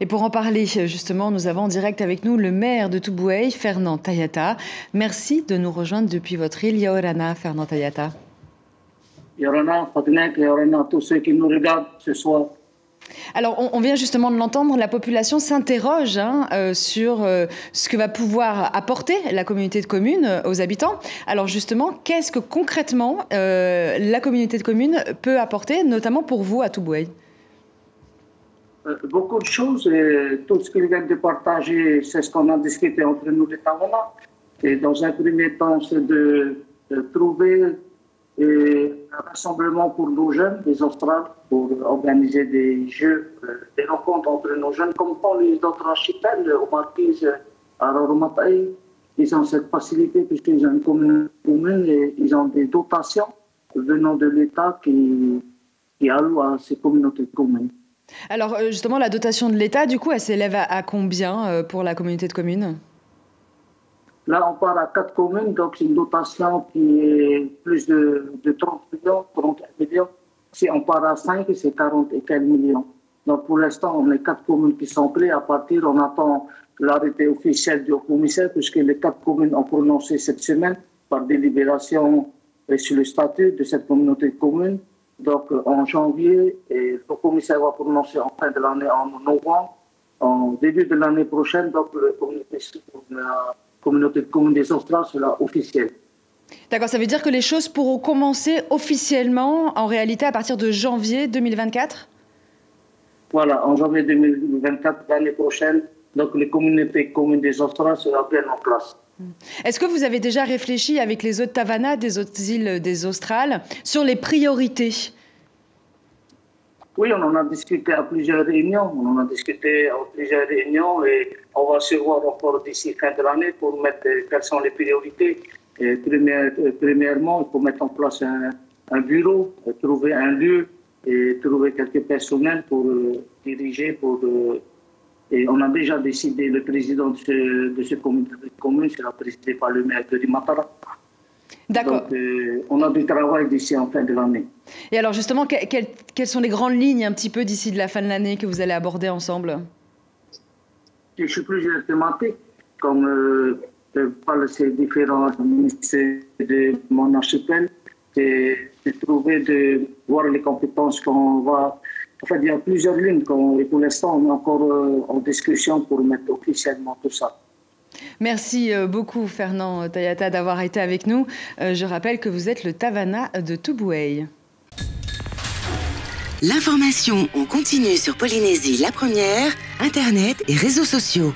Et pour en parler, justement, nous avons en direct avec nous le maire de Tubouey, Fernand Tayata. Merci de nous rejoindre depuis votre île Yaorana, Fernand Tayata. Yaorana, Fatinek, Yaorana, tous ceux qui nous regardent ce soir. Alors, on vient justement de l'entendre, la population s'interroge sur ce que va pouvoir apporter la communauté de communes aux habitants. Alors justement, qu'est-ce que concrètement la communauté de communes peut apporter, notamment pour vous à Tubouey? Beaucoup de choses, et tout ce qu'ils viennent de partager, c'est ce qu'on a discuté entre nous les Tavana. Et dans un premier temps, c'est de trouver un rassemblement pour nos jeunes, des Australes, pour organiser des jeux, des rencontres entre nos jeunes, comme dans les autres archipels, aux Marquises, à Roromataï. Ils ont cette facilité puisqu'ils ont une commune commune et ils ont des dotations venant de l'État qui allouent à ces communautés communes. Alors justement, la dotation de l'État, du coup, elle s'élève à combien pour la communauté de communes? Là, on part à 4 communes, donc c'est une dotation qui est plus de 30 millions, 31 millions. Si on part à 5, c'est 40 et quelques millions. Donc pour l'instant, on a 4 communes qui sont prêtes à partir. On attend l'arrêté officiel du haut-commissaire, puisque les 4 communes ont prononcé cette semaine par délibération sur le statut de cette communauté de communes. Donc en janvier, et le commissaire va prononcer en fin de l'année, en novembre, en début de l'année prochaine, donc la communauté de communes des Australes sera officielle. D'accord, ça veut dire que les choses pourront commencer officiellement, en réalité, à partir de janvier 2024? Voilà, en janvier 2024, l'année prochaine, donc les communautés communes des Australes seront bien en place. Est-ce que vous avez déjà réfléchi avec les autres Tavana, des autres îles des Australes, sur les priorités? Oui, on en a discuté à plusieurs réunions. Et on va se voir encore d'ici fin de l'année pour mettre quelles sont les priorités. Et premièrement, il faut mettre en place un bureau, trouver un lieu et trouver quelques personnels pour diriger. Et on a déjà décidé, le président de ce comité de communes sera présidé par le maire de Rimatara. D'accord. Donc, on a du travail d'ici en fin de l'année. Et alors justement, quelles sont les grandes lignes un petit peu d'ici de la fin de l'année que vous allez aborder ensemble? Je suis plusieurs thématiques, comme par ces différents ministères de mon archipel, de voir les compétences qu'on va... En fait, il y a plusieurs lignes et pour l'instant, on est encore en discussion pour mettre officiellement tout ça. Merci beaucoup Fernand Tayata d'avoir été avec nous. Je rappelle que vous êtes le Tavana de Tubouey. L'information en continu sur Polynésie la première, Internet et réseaux sociaux.